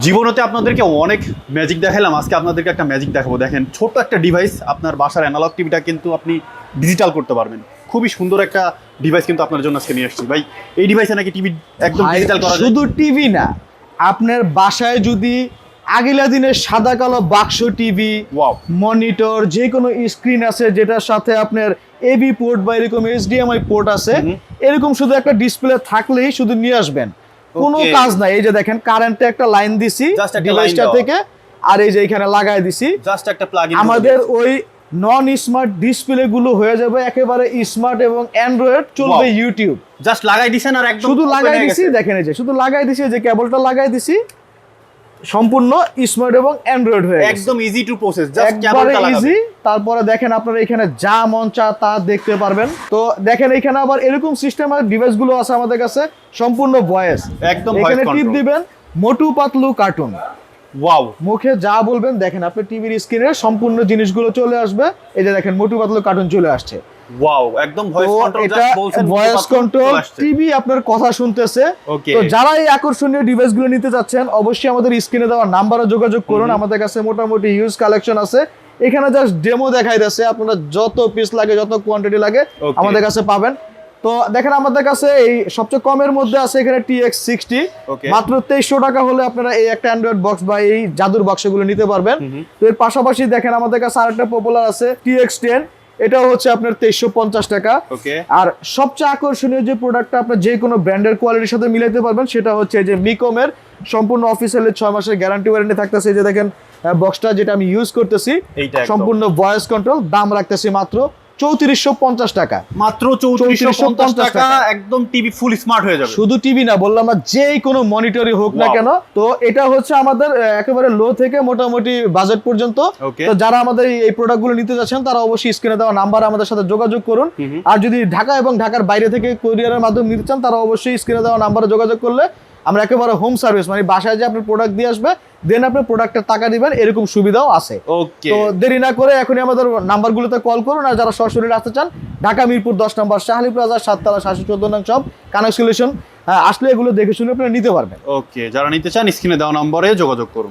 জীবনতে আপনাদেরকে অনেক ম্যাজিক দেখালাম, আজকে আপনাদেরকে একটা ম্যাজিক দেখাবো। দেখেন, ছোট্ট একটা ডিভাইস, আপনার বাসার অ্যানালগ টিভিটা কিন্তু আপনি ডিজিটাল করতে পারবেন। খুবই সুন্দর একটা ডিভাইস কিন্তু আপনার জন্য আজকে নিয়ে আসছি। ভাই, এই ডিভাইসে নাকি টিভি একদম ডিজিটাল করা যায়? শুধু টিভি না, আপনার বাসায় যদি আগিলা দিনের সাদা কালো বাক্স টিভি, ওয়াও, মনিটর, যে কোনো স্ক্রিন আছে যেটার সাথে আপনার এবি পোর্ট বা এরকম এইচডিএমআই পোর্ট আছে, এরকম শুধু একটা ডিসপ্লে থাকলেই শুধু নিয়ে আসবেন, কোনো Okay. কাজ নাই। এই যে দেখেন, কারেন্টে একটা লাইন দিছি Just একটা ডিভাইসটা line থেকে, আর এই যে এখানে লাগাই দিছি। জাস্ট একটা প্লাগ ইন। আমাদের ওই নন স্মার্ট ডিসপ্লে গুলো হয়ে যাবে একেবারে স্মার্ট, এবং অ্যান্ড্রয়েড চলবে Wow. ইউটিউব। জাস্ট লাগাই দিছেন আর একদম শুধু open লাগাই হয়ে দিছি, গেছে। দেখেন এই যে শুধু লাগাই দিছি, এই যে কেবলটা লাগাই দিছি, সম্পূর্ণ স্মার্ট এবং অ্যান্ড্রয়েড হয়ে গেছে। একদম ইজি টু প্রসেস, জাস্ট একবারে কেবলটা লাগাবেন। ইজি। তারপরে দেখেন, আপনারা এখানে যা মন চা তা দেখতে পারবেন। তো দেখেন, এখানে আবার এরকম সিস্টেমের ডিভাইস গুলো আছে আমাদের কাছে, সম্পূর্ণ ভয়েস। একদম এখানে ভয়েস টিপ কন্ট্রোল। দিবেন, মোটু পাতলু কার্টুন, ওয়াও, মুখে যা বলবেন দেখেন আপনার টিভির স্ক্রিনে সম্পূর্ণ জিনিসগুলো চলে আসবে। এই যে দেখেন, মোটু পাতলু কার্টুন চলে আসছে। ওয়াও, একদম ভয়েস তো কন্ট্রোল, এটা জাস্ট বলছেন ভয়েস কন্ট্রোল, টিভি আপনার কথা শুনতেছে। ওকে। তো যারা এই আকর্ষণীয় ডিভাইস গুলো নিতে চাচ্ছেন, অবশ্যই আমাদের স্ক্রিনে দেওয়া নাম্বারে যোগাযোগ করুন। আমাদের কাছে মোটামুটি হিউজ কালেকশন আছে। এখানে জাস্ট ডেমো দেখাই দিচ্ছে, আপনারা যত পিস লাগে, যত কোয়ান্টিটি লাগে Okay. আমাদের কাছে পাবেন। তো দেখেন, আমাদের কাছে এই সবচেয়ে কমের মধ্যে আছে এখানে TX60, Okay. মাত্র 2300 টাকা হলে আপনারা এই একটা অ্যান্ড্রয়েড বক্স বা এই জাদুর বক্সগুলো নিতে পারবেন। তো এর পাশাপাশি দেখেন, আমাদের কাছে আরেকটা পপুলার আছে TX10, এটাও হচ্ছে আপনার 2350 টাকা। ওকে। আর সবচেয়ে আকর্ষণীয় যে প্রোডাক্টটা আপনার যে কোনো ব্র্যান্ডের কোয়ালিটির সাথে মিলাইতে পারবেন, সেটা হচ্ছে যে মিকমের সম্পূর্ণ অফিসিয়ালি 6 মাসের গ্যারান্টি ওয়ারেন্টি থাকতেছে। এই যে দেখেন বক্সটা, যেটা আমি ইউজ করতেছি, এইটা একদম। সম্পূর্ণ ভয়েস কন্ট্রোল, দাম রাখতেছি মাত্র 3450 টাকা। মাত্র 3450 টাকা, টাকা। একদম টিভি ফুল স্মার্ট হয়ে যাবে। শুধু টিভি না, বললাম না, যে কোনো মনিটরই হোক না Wow. কেন। তো এটা হচ্ছে আমাদের একেবারে লো থেকে মোটামুটি বাজেট পর্যন্ত। Okay. তো যারা আমাদের এই প্রোডাক্টগুলো নিতে যাচ্ছেন, তারা অবশ্যই স্ক্রিনে দেওয়া নাম্বার আমাদের সাথে যোগাযোগ করুন। আর যদি ঢাকা এবং ঢাকার বাইরে থেকে কুরিয়ারের মাধ্যমে নিতে চান, তারা অবশ্যই স্ক্রিনে দেওয়া নাম্বারে যোগাযোগ করলে আমরা একেবারে হোম সার্ভিস, মানে বাসায় যে আপনার প্রোডাক্ট দিয়ে আসবে, দেন আপনি প্রোডাক্টের টাকা দিবেন, এরকম সুবিধাও আছে। ওকে। তো দেরি না করে এখনই আমাদের নাম্বারগুলোতে কল করুন। আর যারা সরাসরি আসতে চান, ঢাকা মিরপুর 10 নম্বর শাহলী প্লাজা, 7 তলা 714 নং শপ, কানেক্ট সলিউশন, আসলে এগুলো দেখে শুনে আপনারা নিতে পারবেন। ওকে, যারা নিতে চান স্ক্রিনে দেওয়া নম্বরে যোগাযোগ করুন।